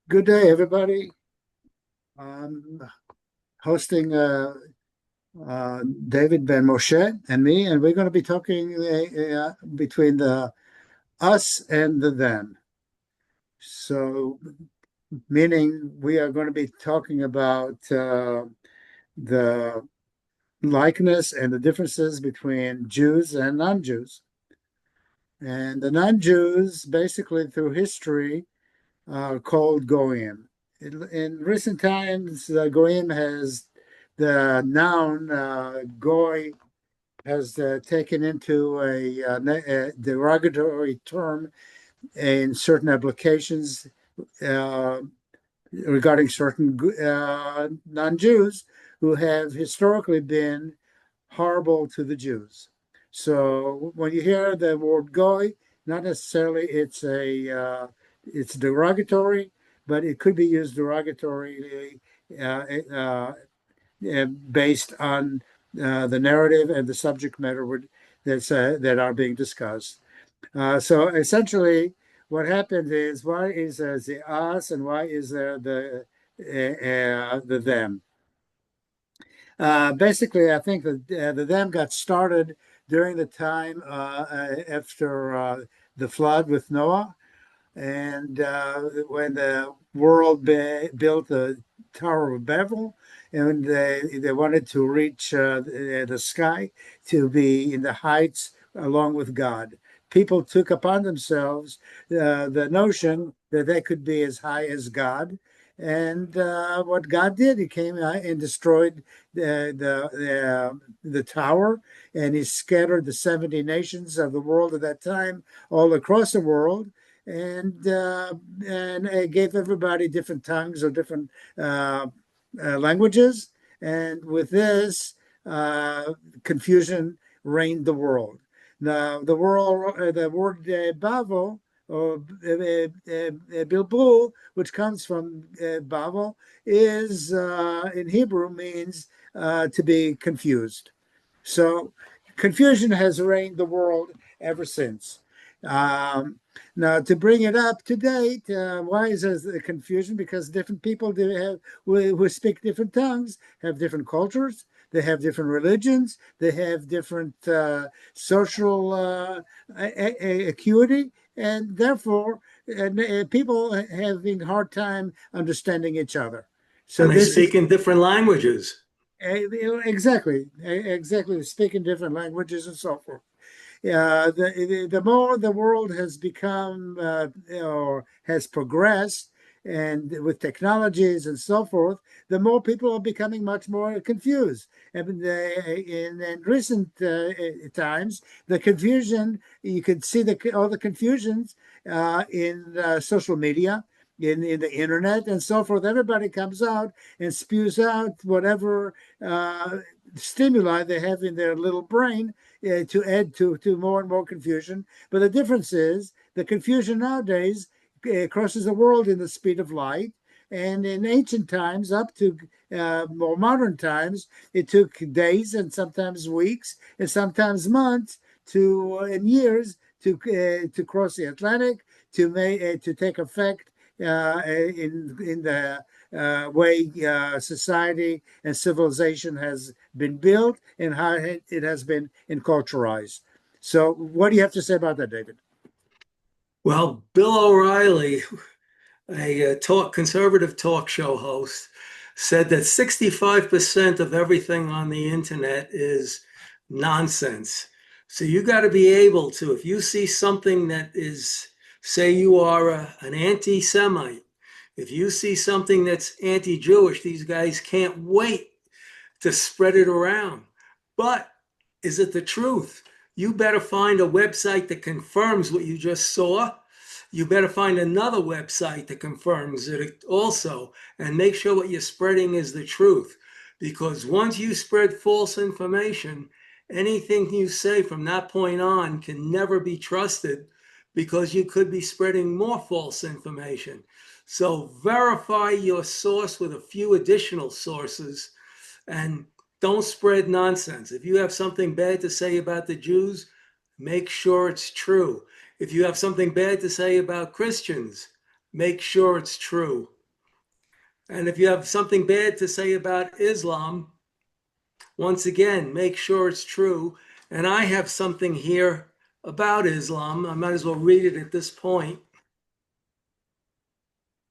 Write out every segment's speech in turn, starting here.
Good day, everybody. I'm hosting David Ben Moshe and me, and we're going to be talking between the us and the them. So, meaning we are going to be talking about the likeness and the differences between Jews and non-Jews. And the non-Jews, basically through history, are called Goyim. In recent times, Goyim has the noun Goy has taken into a derogatory term in certain applications uh, regarding certain non-Jews who have historically been horrible to the Jews. So when you hear the word Goy, not necessarily it's derogatory, but it could be used derogatorily uh, uh, based on the narrative and the subject matter that are being discussed. So essentially, what happened is why is there the us and why is there the them? Basically, I think that the them got started during the time after the flood with Noah, and when the world built the Tower of Babel, and they wanted to reach the sky to be in the heights along with God. People took upon themselves the notion that they could be as high as God. And what God did, He came and destroyed the tower, and He scattered the 70 nations of the world at that time all across the world, and it gave everybody different tongues or different languages. And with this, confusion reigned the world. Now, the word Bavel or Bilbul, which comes from Bavel, is in Hebrew means to be confused. So confusion has reigned the world ever since. Um, Now, to bring it up to date, why is there the confusion? Because different people who speak different tongues have different cultures. They have different religions. They have different social acuity, and therefore, people having a hard time understanding each other. So And they this is speak in different languages. exactly speaking different languages and so forth. The more the world has become or has progressed, and with technologies and so forth, the more people are becoming much more confused. And in recent times, the confusion you could see all the confusions in social media. In the internet and so forth, everybody comes out and spews out whatever stimuli they have in their little brain to add to more and more confusion. But the difference is the confusion nowadays crosses the world in the speed of light. And in ancient times, up to more modern times, it took days and sometimes weeks and sometimes months and years to cross the Atlantic to take effect in the way society and civilization has been built and how it has been enculturized. So, what do you have to say about that, David? Well, Bill O'Reilly, a conservative talk show host, said that 65% of everything on the internet is nonsense. So you got to be able to, if you see something that is, say you are an anti-Semite, if you see something that's anti-Jewish, these guys can't wait to spread it around. But is it the truth? You better find a website that confirms what you just saw. You better find another website that confirms it also, and make sure what you're spreading is the truth. Because once you spread false information, anything you say from that point on can never be trusted, because you could be spreading more false information. So verify your source with a few additional sources, and don't spread nonsense. If you have something bad to say about the Jews, make sure it's true. If you have something bad to say about Christians, make sure it's true. And if you have something bad to say about Islam, once again, make sure it's true. And I have something here about Islam. I might as well read it at this point.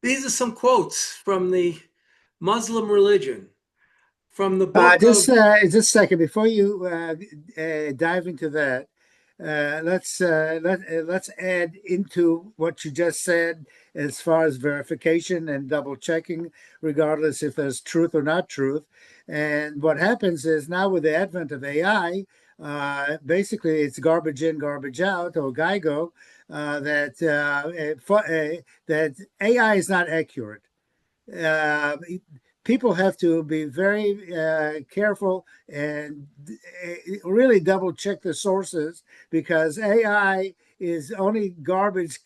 These are some quotes from the Muslim religion, from the book of. Just a second before you dive into that. Let's add into what you just said as far as verification and double checking, regardless if there's truth or not truth. And what happens is now with the advent of AI, basically it's garbage in, garbage out, or GIGO. That AI is not accurate. uh, People have to be very careful and really double check the sources, because AI is only garbage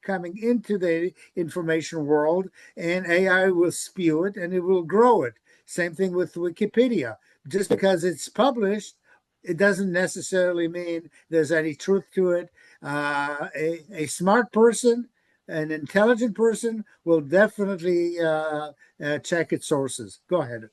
coming into the information world, and AI will spew it and it will grow it. Same thing with Wikipedia. Just because it's published, it doesn't necessarily mean there's any truth to it. A smart person, an intelligent person, will definitely check its sources. Go ahead.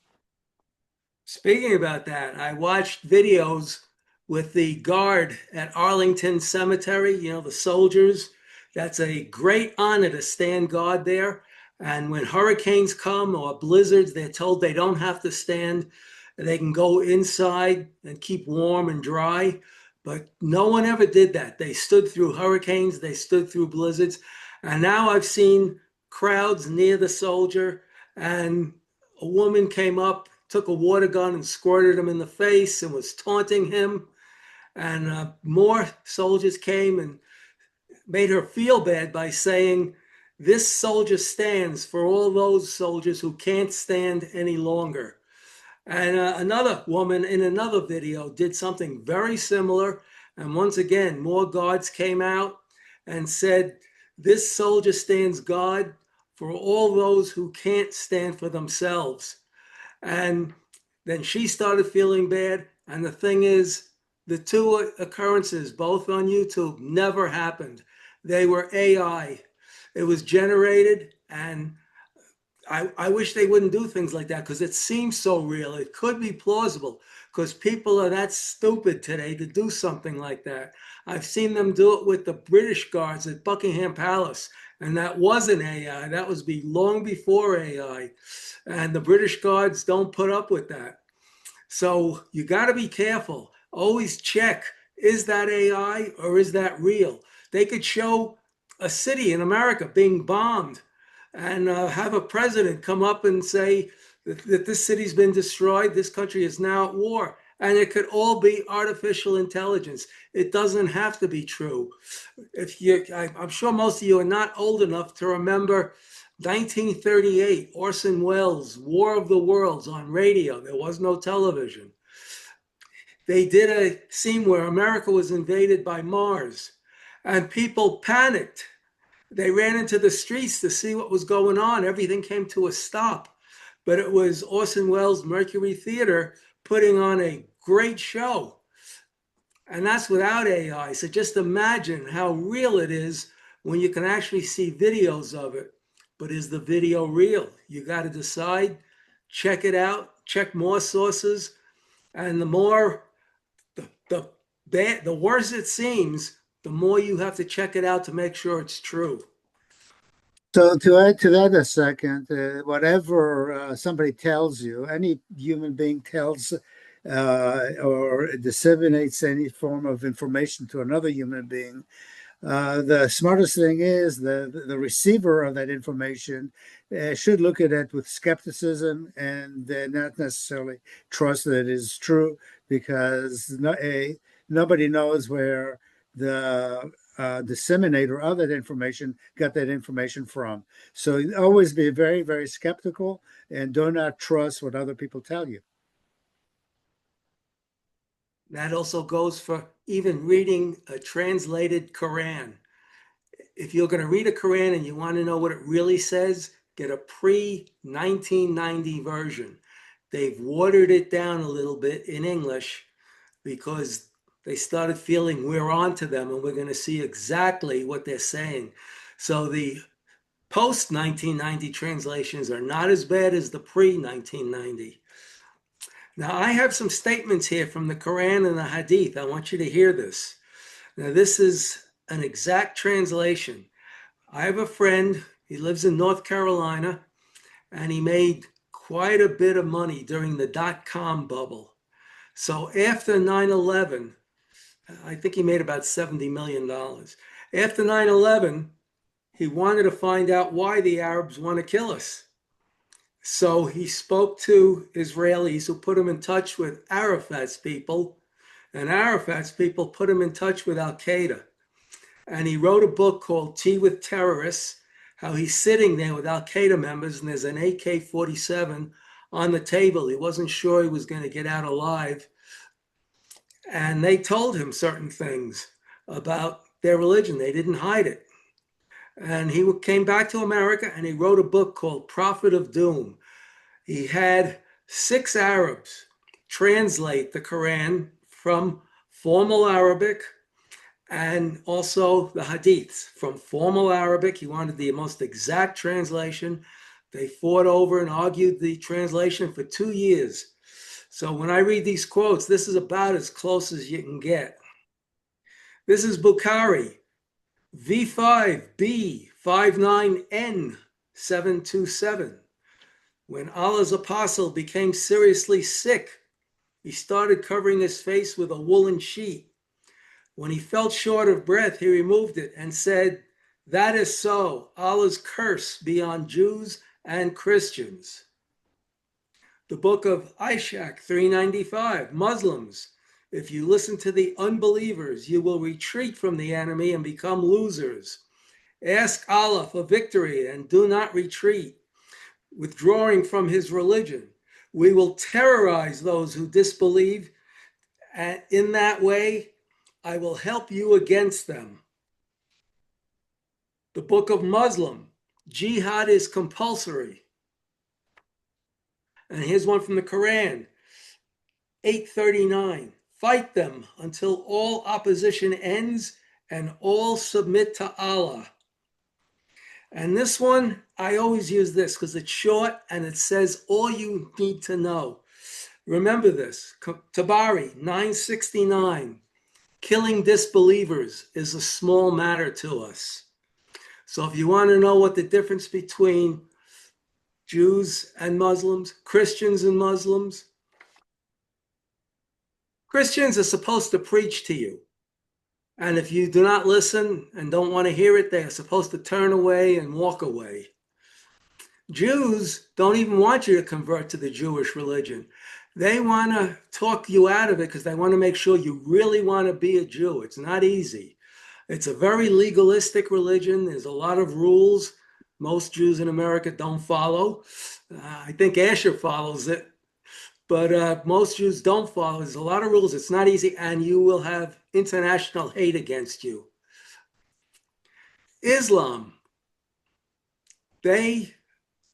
Speaking about that, I watched videos with the guard at Arlington Cemetery, the soldiers. That's a great honor to stand guard there. And when hurricanes come or blizzards, they're told they don't have to stand. They can go inside and keep warm and dry. But no one ever did that. They stood through hurricanes, they stood through blizzards. And now I've seen crowds near the soldier, and a woman came up, took a water gun and squirted him in the face and was taunting him. And more soldiers came and made her feel bad by saying, "This soldier stands for all those soldiers who can't stand any longer." And another woman in another video did something very similar. And once again, more guards came out and said, "This soldier stands guard for all those who can't stand for themselves." And then she started feeling bad. And the thing is, the two occurrences, both on YouTube, never happened. They were AI. It was generated. And I wish they wouldn't do things like that, because it seems so real. It could be plausible, because people are that stupid today to do something like that. I've seen them do it with the British guards at Buckingham Palace, and that wasn't AI. That was long before AI. And the British guards don't put up with that. So you got to be careful. Always check, is that AI or is that real? They could show a city in America being bombed and have a president come up and say that this city's been destroyed, this country is now at war. And it could all be artificial intelligence. It doesn't have to be true. I'm sure most of you are not old enough to remember 1938, Orson Welles' War of the Worlds on radio. There was no television. They did a scene where America was invaded by Mars, and people panicked. They ran into the streets to see what was going on. Everything came to a stop. But it was Orson Welles' Mercury Theater putting on a great show. And that's without AI. So just imagine how real it is when you can actually see videos of it. But is the video real? You got to decide, check it out, check more sources. And the more, the, the worse it seems, the more you have to check it out to make sure it's true. So to add to that a second, whatever somebody tells you, any human being tells or disseminates any form of information to another human being, the smartest thing is the receiver of that information should look at it with skepticism and not necessarily trust that it is true, because nobody knows where the disseminator of that information got that information from. So always be very, very skeptical and do not trust what other people tell you. That also goes for even reading a translated Quran. If you're going to read a Quran and you want to know what it really says, get a pre-1990 version. They've watered it down a little bit in English because they started feeling we're on to them and we're going to see exactly what they're saying. So the post-1990 translations are not as bad as the pre-1990. Now, I have some statements here from the Quran and the Hadith. I want you to hear this. Now, this is an exact translation. I have a friend, he lives in North Carolina, and he made quite a bit of money during the dot-com bubble. So after 9/11, I think he made about $70 million. After 9/11, he wanted to find out why the Arabs want to kill us. So he spoke to Israelis who put him in touch with Arafat's people, and Arafat's people put him in touch with Al-Qaeda. And he wrote a book called Tea with Terrorists, how he's sitting there with Al-Qaeda members, and there's an AK-47 on the table. He wasn't sure he was going to get out alive. And they told him certain things about their religion. They didn't hide it. And he came back to America and he wrote a book called Prophet of Doom. He had 6 Arabs translate the Quran from formal Arabic and also the Hadiths from formal Arabic. He wanted the most exact translation. They fought over and argued the translation for 2 years. So when I read these quotes, this is about as close as you can get. This is Bukhari, V5B59N727. When Allah's apostle became seriously sick, he started covering his face with a woolen sheet. When he felt short of breath, he removed it and said, "That is so. Allah's curse be on Jews and Christians." The book of Ishaq 395, Muslims, if you listen to the unbelievers, you will retreat from the enemy and become losers. Ask Allah for victory and do not retreat, withdrawing from his religion. We will terrorize those who disbelieve, and in that way, I will help you against them. The book of Muslim, jihad is compulsory. And here's one from the Quran, 839. Fight them until all opposition ends and all submit to Allah. And this one, I always use this because it's short and it says all you need to know. Remember this, Tabari 969. Killing disbelievers is a small matter to us. So if you want to know what the difference between Jews and Muslims, Christians and Muslims, Christians are supposed to preach to you. And if you do not listen and don't want to hear it, they are supposed to turn away and walk away. Jews don't even want you to convert to the Jewish religion. They want to talk you out of it because they want to make sure you really want to be a Jew. It's not easy. It's a very legalistic religion. There's a lot of rules most Jews in America don't follow. I think Asher follows it, but most Jews don't follow. There's a lot of rules. It's not easy, and you will have international hate against you. Islam, they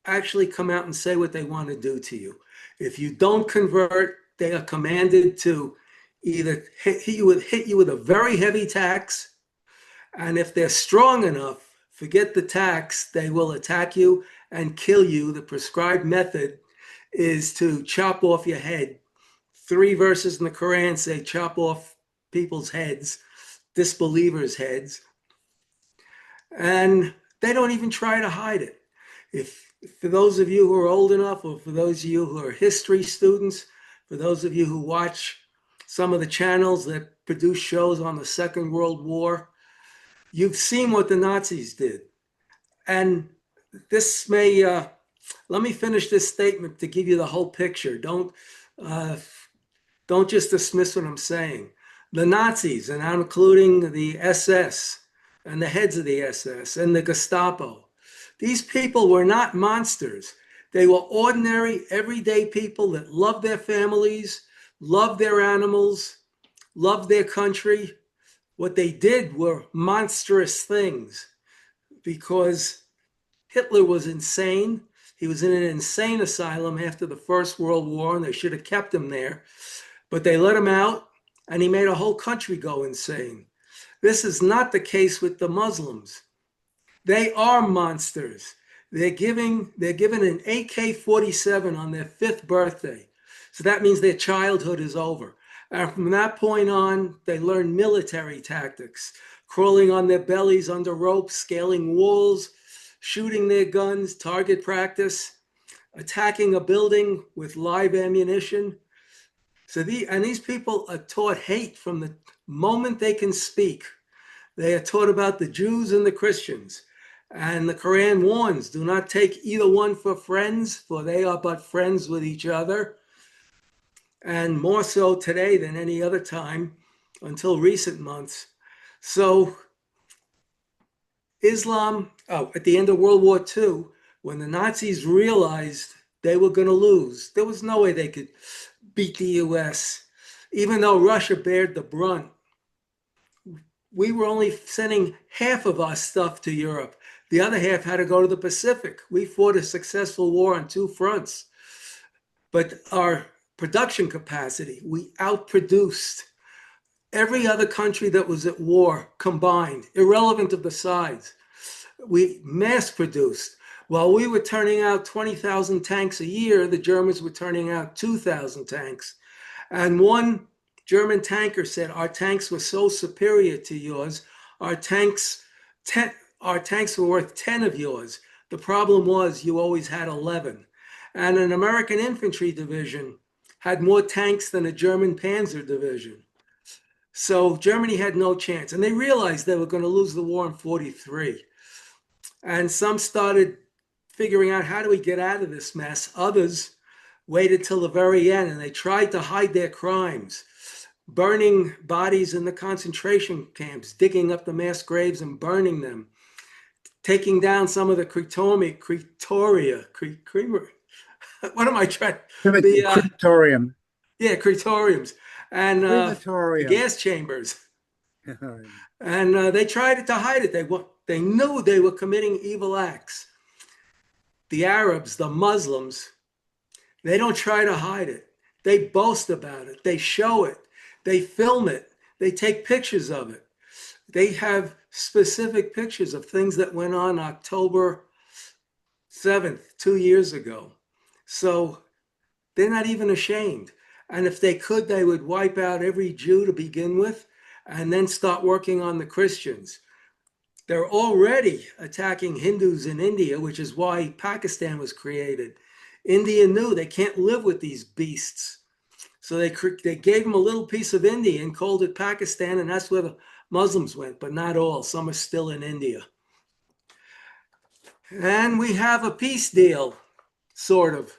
actually come out and say what they want to do to you. If you don't convert, they are commanded to either hit you with a very heavy tax, and if they're strong enough, forget the tax, they will attack you and kill you. The prescribed method is to chop off your head. 3 verses in the Quran say chop off people's heads, disbelievers' heads, and they don't even try to hide it. For those of you who are old enough, or for those of you who are history students, for those of you who watch some of the channels that produce shows on the Second World War, you've seen what the Nazis did. And this may, let me finish this statement to give you the whole picture. Don't just dismiss what I'm saying. The Nazis, and I'm including the SS and the heads of the SS and the Gestapo, these people were not monsters. They were ordinary, everyday people that loved their families, loved their animals, loved their country. What they did were monstrous things because Hitler was insane. He was in an insane asylum after the First World War, and they should have kept him there. But they let him out, and he made a whole country go insane. This is not the case with the Muslims. They are monsters. They're given an AK-47 on their 5th birthday. So that means their childhood is over. And from that point on, they learn military tactics, crawling on their bellies under ropes, scaling walls, shooting their guns, target practice, attacking a building with live ammunition. These people are taught hate from the moment they can speak. They are taught about the Jews and the Christians. And the Quran warns, do not take either one for friends, for they are but friends with each other. And more so today than any other time until recent months. So Islam, at the end of World War II, when the Nazis realized they were going to lose, there was no way they could beat the US. Even though Russia bared the brunt, we were only sending half of our stuff to Europe. The other half had to go to the Pacific. We fought a successful war on 2 fronts. But our production capacity, we outproduced every other country that was at war combined, irrelevant of the sides. We mass produced. While we were turning out 20,000 tanks a year, the Germans were turning out 2,000 tanks. And one German tanker said, our tanks were so superior to yours, our tanks were worth 10 of yours. The problem was you always had 11. And an American infantry division had more tanks than a German panzer division. So Germany had no chance. And they realized they were going to lose the war in 43. And some started figuring out, how do we get out of this mess? Others waited till the very end, and they tried to hide their crimes, burning bodies in the concentration camps, digging up the mass graves and burning them, taking down some of the crematorium. What am I trying? Crematorium. Yeah, crematoriums and the gas chambers. And they tried to hide it. They knew they were committing evil acts. The Arabs, the Muslims, they don't try to hide it. They boast about it. They show it. They film it. They take pictures of it. They have specific pictures of things that went on October 7th, 2 years ago. So they're not even ashamed. And if they could, they would wipe out every Jew to begin with and then start working on the Christians. They're already attacking Hindus in India, which is why Pakistan was created. India knew they can't live with these beasts. So they gave them a little piece of India and called it Pakistan, and that's where the Muslims went, but not all. Some are still in India. And we have a peace deal, sort of.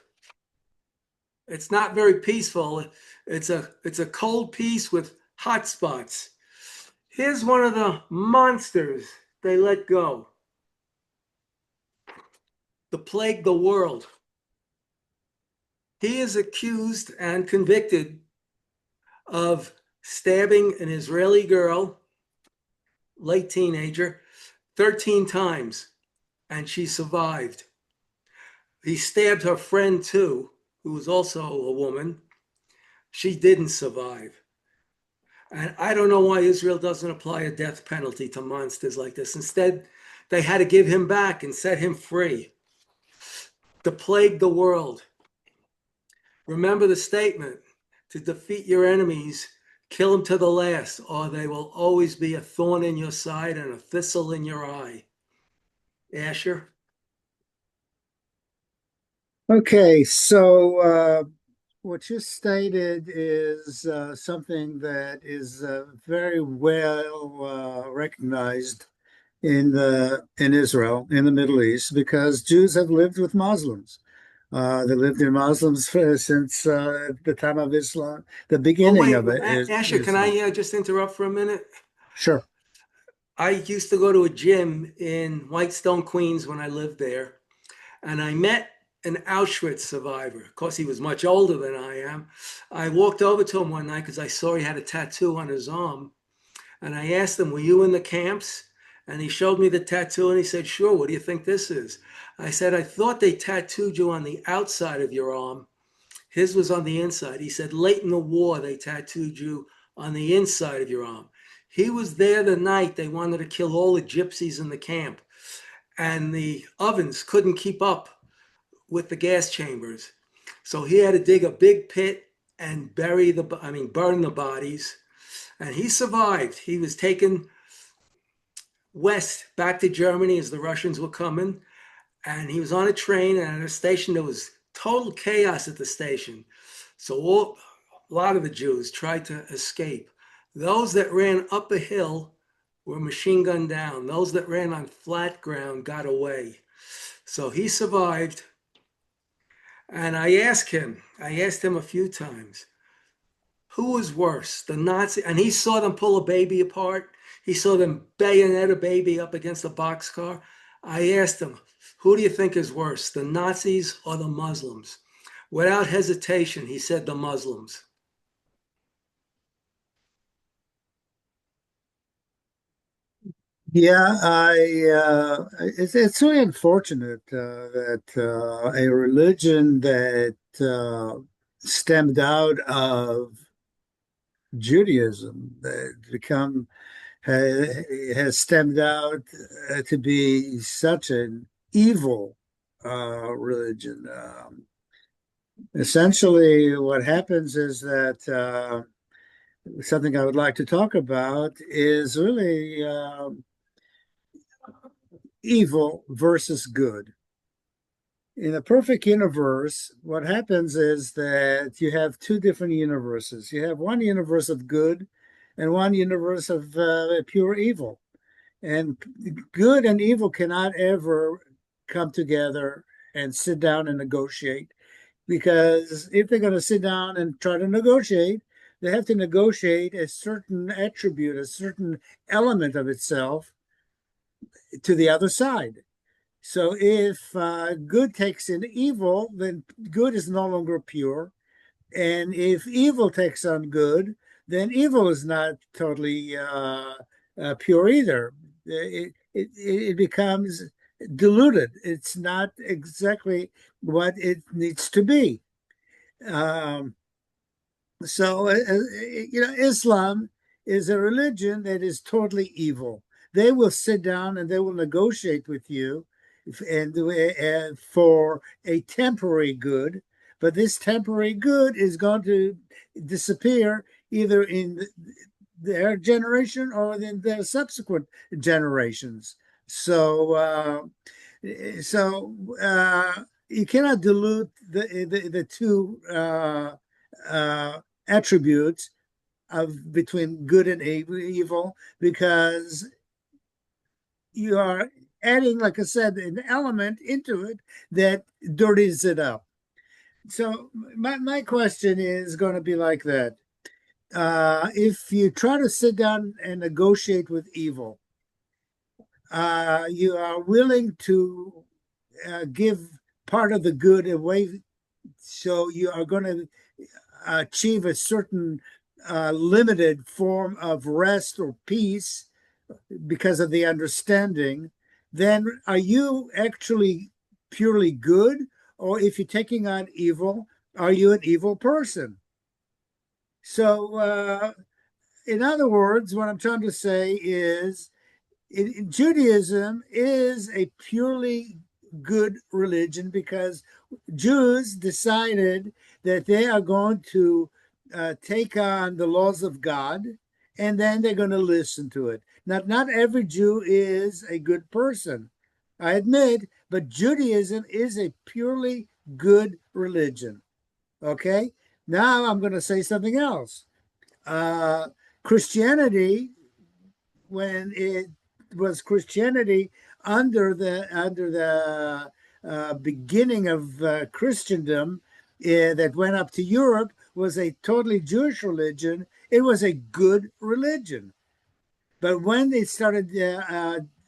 It's not very peaceful. It's a cold peace with hot spots. Here's one of the monsters they let go. The plague the world. He is accused and convicted of stabbing an Israeli girl, late teenager, 13 times, and she survived. He stabbed her friend too, who was also a woman. She didn't survive. And I don't know why Israel doesn't apply a death penalty to monsters like this. Instead, they had to give him back and set him free. To plague the world. Remember the statement, to defeat your enemies, kill them to the last, or they will always be a thorn in your side and a thistle in your eye. Asher? Okay, so what you stated is something that is very well recognized in Israel, in the Middle East, because Jews have lived with Muslims. They lived in Muslims since the time of Islam. The beginning of it is Asher, can I just interrupt for a minute? Sure. I used to go to a gym in Whitestone, Queens when I lived there, and I met an Auschwitz survivor. Of course, he was much older than I am. I walked over to him one night because I saw he had a tattoo on his arm. And I asked him, were you in the camps? And he showed me the tattoo and he said, sure, what do you think this is? I said, I thought they tattooed you on the outside of your arm. His was on the inside. He said, late in the war, they tattooed you on the inside of your arm. He was there the night they wanted to kill all the gypsies in the camp. and the ovens couldn't keep up with the gas chambers. So he had to dig a big pit and burn the bodies. And he survived. He was taken west back to Germany as the Russians were coming. And he was on a train, and at a station, there was total chaos at the station. So a lot of the Jews tried to escape. Those that ran up a hill were machine gunned down. Those that ran on flat ground got away. So he survived. And I asked him a few times, who was worse, the Nazi? And he saw them pull a baby apart. He saw them bayonet a baby up against a boxcar. I asked him, who do you think is worse, the Nazis or the Muslims? Without hesitation, he said the Muslims. Yeah, it's really unfortunate that a religion that stemmed out of Judaism that has stemmed out to be such an evil religion. Essentially, what happens is that something I would like to talk about is really evil versus good. In a perfect universe, what happens is that you have two different universes. You have one universe of good and one universe of pure evil. And good and evil cannot ever come together and sit down and negotiate. Because if they're going to sit down and try to negotiate, they have to negotiate a certain attribute, a certain element of itself to the other side. So if good takes in evil, then good is no longer pure. And if evil takes on good, then evil is not totally pure either. It becomes diluted. It's not exactly what it needs to be. Um, Islam is a religion that is totally evil. They will sit down and they will negotiate with you and for a temporary good, but this temporary good is going to disappear either in their generation or in their subsequent generations. So, you cannot dilute the two attributes of between good and evil because you are adding, like I said, an element into it that dirties it up. So my question is going to be like that. If you try to sit down and negotiate with evil, you are willing to give part of the good away, so you are going to achieve a certain limited form of rest or peace because of the understanding, then are you actually purely good? Or if you're taking on evil, are you an evil person? So, in other words, what I'm trying to say is Judaism is a purely good religion because Jews decided that they are going to take on the laws of God and then they're going to listen to it. Not every Jew is a good person, I admit, but Judaism is a purely good religion. Okay, now I'm going to say something else. Uh, Christianity, when it was Christianity under the beginning of Christendom that went up to Europe, was a totally Jewish religion. It was a good religion. But when they started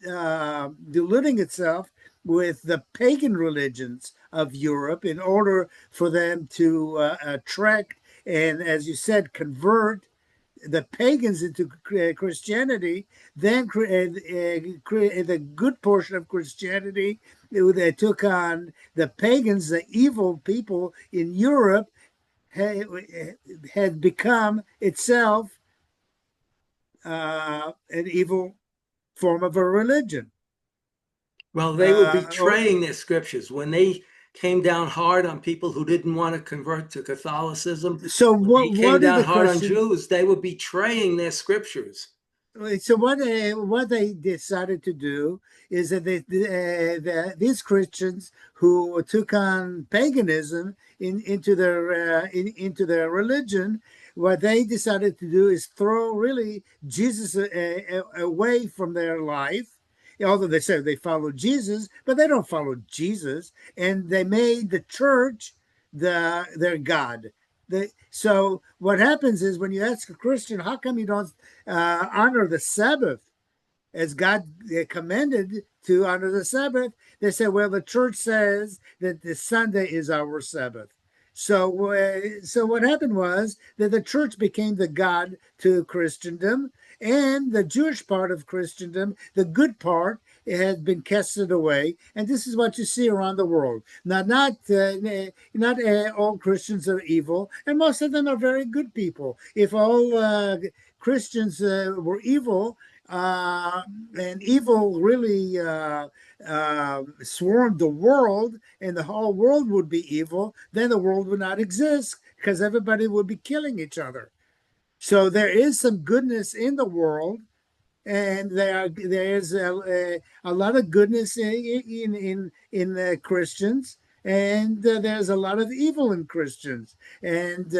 diluting itself with the pagan religions of Europe in order for them to attract and, as you said, convert the pagans into Christianity, then the good portion of Christianity that took on the pagans, the evil people in Europe, had become itself an evil form of a religion. Well, they were or betraying their scriptures when they came down hard on people who didn't want to convert to Catholicism. so When they came what did down the hard on Christian Jews, they were betraying their scriptures. so what they decided to do is that these Christians who took on paganism into their religion, what they decided to do is throw really Jesus away from their life. Although they say they follow Jesus, but they don't follow Jesus, and they made the church their God. So what happens is when you ask a Christian, how come you don't honor the Sabbath as God commanded to honor the Sabbath? They say, well, the church says that the Sunday is our Sabbath. So what happened was that the church became the God to Christendom, and the Jewish part of Christendom, the good part, it had been casted away, and this is what you see around the world. Now, not all Christians are evil, and most of them are very good people. If all Christians were evil, and evil really swarmed the world, and the whole world would be evil, then the world would not exist because everybody would be killing each other. So there is some goodness in the world, and there's a lot of goodness in Christians, and there's a lot of evil in Christians. And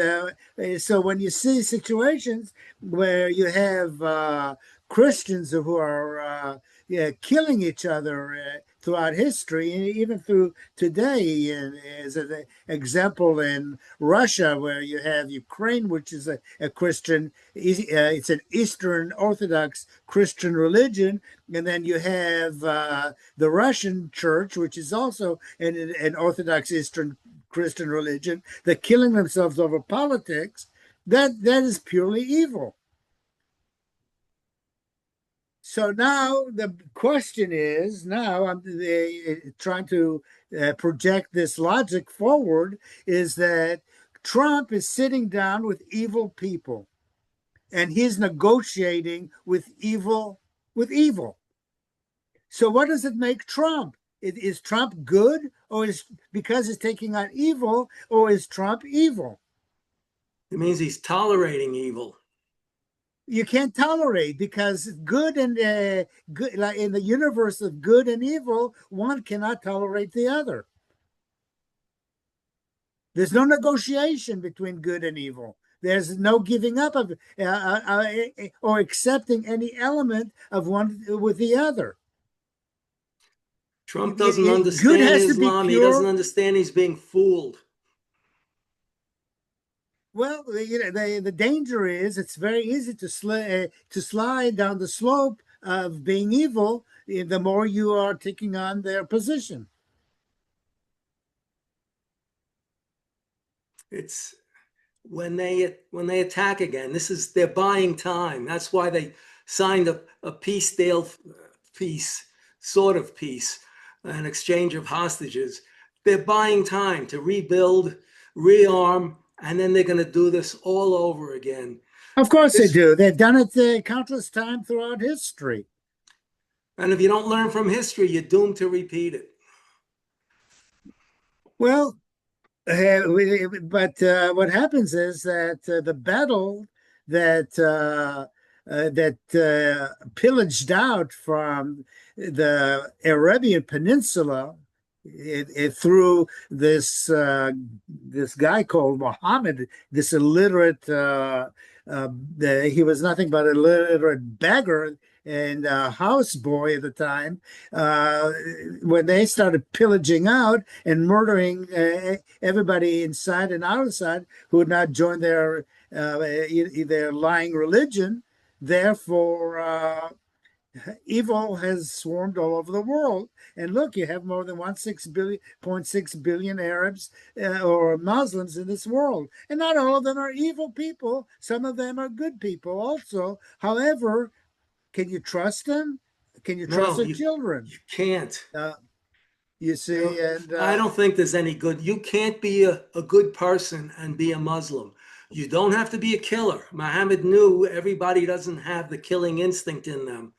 so when you see situations where you have Christians who are yeah, killing each other throughout history, and even through today, and as an example in Russia, where you have Ukraine, which is a Christian, it's an Eastern Orthodox Christian religion, and then you have the Russian church, which is also an Orthodox Eastern Christian religion, that killing themselves over politics. That is purely evil. So now the question is, now I'm trying to project this logic forward, is that Trump is sitting down with evil people, and he's negotiating with evil. So what does it make Trump? Is Trump good, or is because he's taking on evil, or is Trump evil? It means he's tolerating evil. You can't tolerate, because good and good, like in the universe of good and evil, one cannot tolerate the other. There's no negotiation between good and evil. There's no giving up of or accepting any element of one with the other. Trump doesn't Good understand has to be Islam. He doesn't pure. understand he's being fooled. Well, the danger is it's very easy to slide down the slope of being evil the more you are taking on their position. It's when they attack again. They're buying time. That's why they signed a peace deal, peace sort of peace, an exchange of hostages. They're buying time to rebuild, rearm, and then they're going to do this all over again. Of course they do. They've done it countless times throughout history. And if you don't learn from history, you're doomed to repeat it. Well, but what happens is that the battle that pillaged out from the Arabian Peninsula through this guy called Muhammad, this illiterate. He was nothing but a illiterate beggar and a houseboy at the time. When they started pillaging out and murdering everybody inside and outside who would not join their lying religion, therefore evil has swarmed all over the world. And look, you have more than 1.6 billion Arabs or Muslims in this world. And not all of them are evil people. Some of them are good people also. However, can you trust them? Can you trust their children? You can't. You see, and I don't think there's any good. You can't be a good person and be a Muslim. You don't have to be a killer. Muhammad knew everybody doesn't have the killing instinct in them.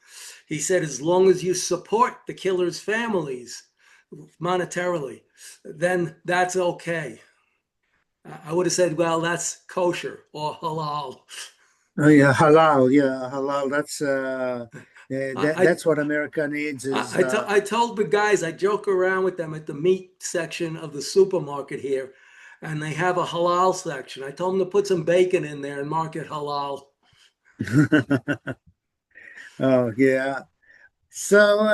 He said, as long as you support the killer's families monetarily, then that's okay. I would have said, well, that's kosher or halal. Oh yeah, halal. Yeah, halal. I, That's what America needs is I told the guys, I joke around with them at the meat section of the supermarket here, and they have a halal section. I told them to put some bacon in there and mark it halal. oh yeah. So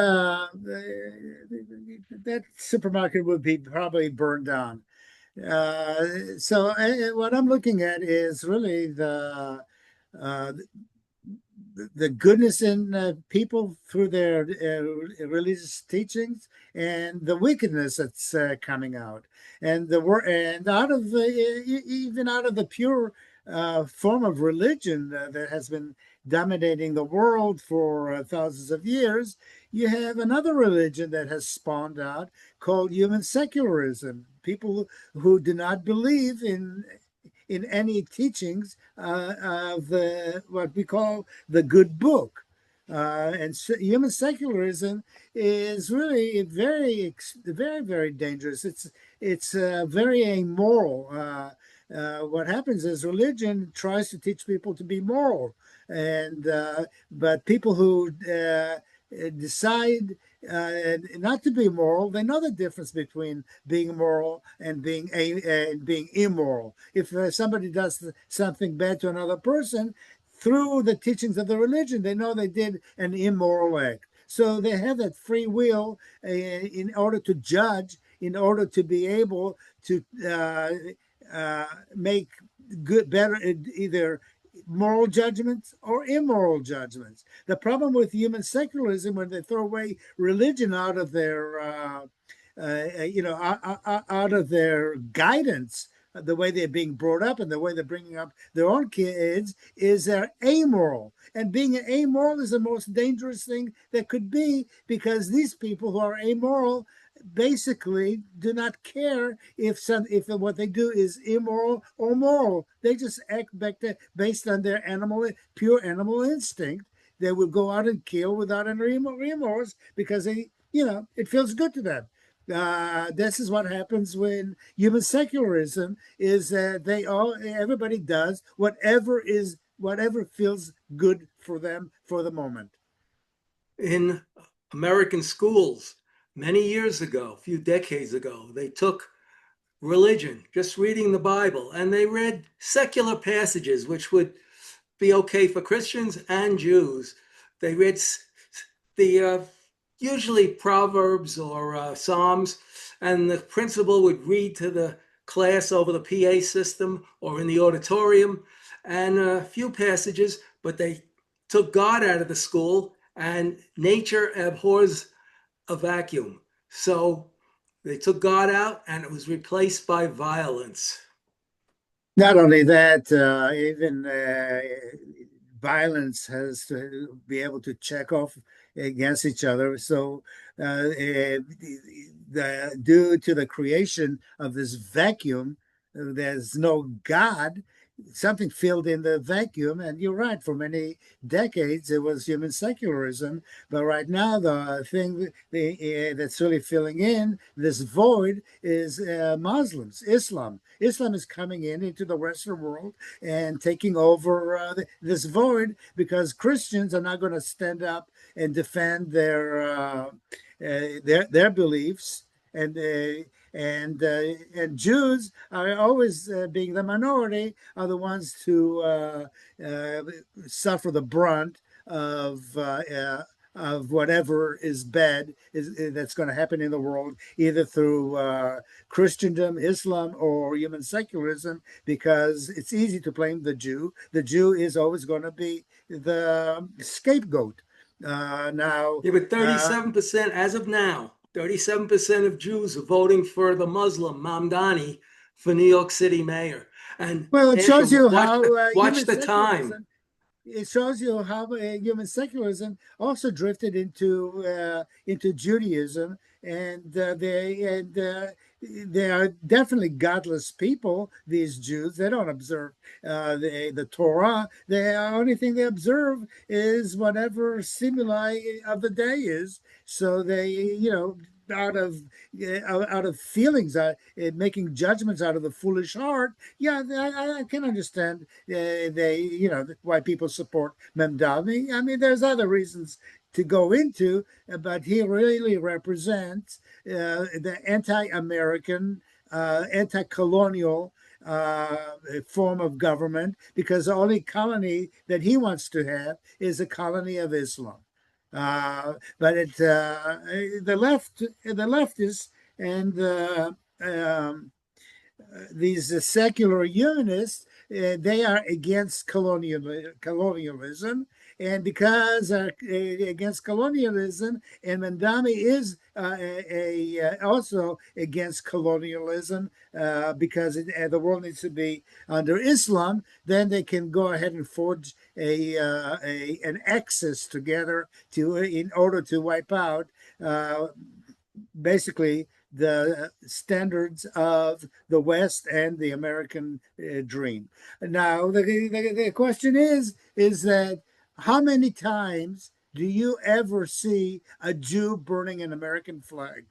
that supermarket would be probably burned down. What I'm looking at is really uh, the goodness in people through their religious teachings and the wickedness that's coming out, and out of even out of the pure form of religion that has been dominating the world for thousands of years. You have another religion that has spawned out called human secularism. People who do not believe in any teachings of the what we call the good book. Human secularism is really very dangerous. It's very amoral. What happens is religion tries to teach people to be moral, and but people who decide not to be moral, they know the difference between being moral and being immoral. If somebody does something bad to another person, through the teachings of the religion, they know they did an immoral act. So they have that free will in order to judge, in order to be able to make better, either moral judgments or immoral judgments. The problem with human secularism, when they throw away religion out of their, out of their guidance, the way they're being brought up and the way they're bringing up their own kids, is they're amoral. And being amoral is the most dangerous thing that could be, because these people who are amoral basically do not care if what they do is immoral or moral. They just act based on their pure animal instinct. They will go out and kill without any remorse because it feels good to them. This is what happens when human secularism is that everybody does whatever feels good for them for the moment. In American schools, many years ago, a few decades ago, they took religion, just reading the Bible, and they read secular passages, which would be okay for Christians and Jews. They read the usually Proverbs or Psalms, and the principal would read to the class over the PA system or in the auditorium, and a few passages, but they took God out of the school, and nature abhors a vacuum. So they took God out, and it was replaced by violence. Not only that, even violence has to be able to check off against each other. So, due to the creation of this vacuum, there's no God. Something filled in the vacuum, and you're right. For many decades, it was human secularism, but right now, the thing that's really filling in this void is Muslims, Islam. Islam is coming into the Western world and taking over this void, because Christians are not going to stand up and defend their beliefs, and Jews are always, being the minority, are the ones to suffer the brunt of whatever is bad that's going to happen in the world, either through Christendom, Islam, or human secularism, because it's easy to blame the Jew. The Jew is always going to be the scapegoat. Now, yeah, but 37% as of now, 37% of Jews are voting for the Muslim Mamdani for New York City mayor. And well, it shows you how watch the time. It shows you how human secularism also drifted into Judaism and they are definitely godless people. These Jews, they don't observe the Torah. The only thing they observe is whatever stimuli of the day is. So they, out of feelings, making judgments out of the foolish heart. Yeah, I can understand why people support Memdani. I mean, there's other reasons to go into, but he really represents the anti-American, anti-colonial form of government, because the only colony that he wants to have is a colony of Islam. But the leftists and these secular unionists, they are against colonialism, and because against colonialism, and Mandami is also against colonialism, because the world needs to be under Islam, then they can go ahead and forge an axis together in order to wipe out basically the standards of the West and the American dream. Now, the question is that how many times do you ever see a Jew burning an American flag?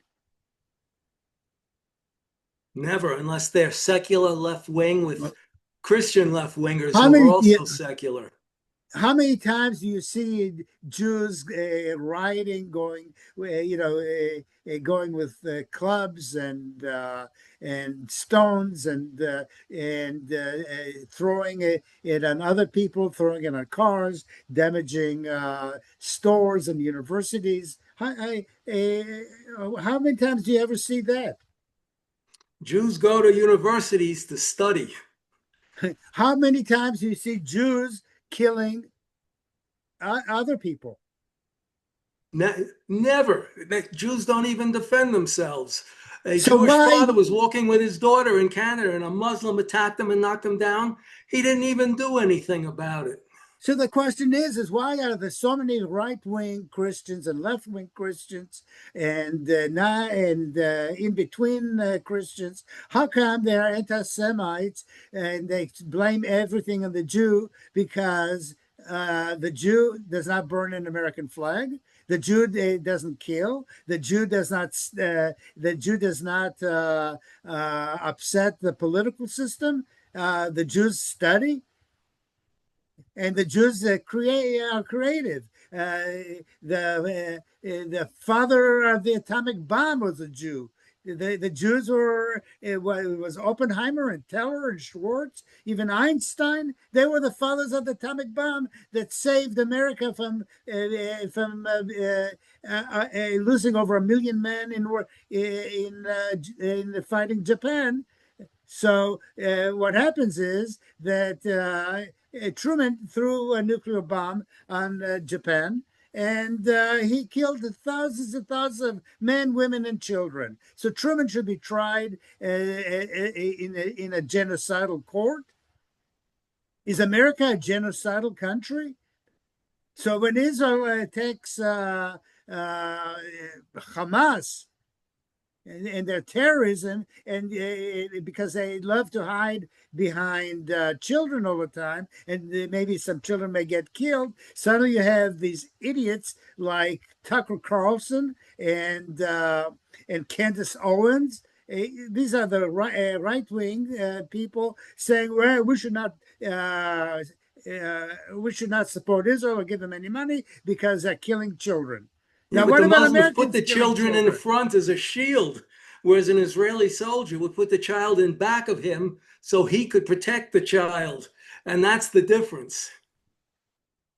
Never, unless they're secular left wing with Christian left wingers How who many, are also secular. How many times do you see Jews rioting, going with clubs and stones and throwing it on other people, throwing it on cars, damaging stores and universities? How many times do you ever see that? Jews go to universities to study. How many times do you see Jews killing other people? Never. Jews don't even defend themselves. A Jewish father was walking with his daughter in Canada, and a Muslim attacked him and knocked him down. He didn't even do anything about it. So the question is why are there so many right-wing Christians and left-wing Christians and in between Christians? How come they are anti-Semites and they blame everything on the Jew because the Jew does not burn an American flag? The Jew doesn't kill. The Jew does not. The Jew does not upset the political system. The Jews study. And the Jews are creative. The father of the atomic bomb was a Jew. The Jews were, it was Oppenheimer and Teller and Schwartz, even Einstein. They were the fathers of the atomic bomb that saved America from losing over 1 million men in fighting Japan. So what happens is that Truman threw a nuclear bomb on Japan, and he killed thousands and thousands of men, women, and children. So Truman should be tried in a genocidal court. Is America a genocidal country? So when Israel attacks Hamas, and their terrorism, and because they love to hide behind children all the time, and maybe some children may get killed, suddenly you have these idiots like Tucker Carlson and Candace Owens. These are the right-wing people saying, well, we should not support Israel or give them any money because they're killing children. Now, what about Muslims put the children in the front as a shield, whereas an Israeli soldier would put the child in back of him so he could protect the child. And that's the difference.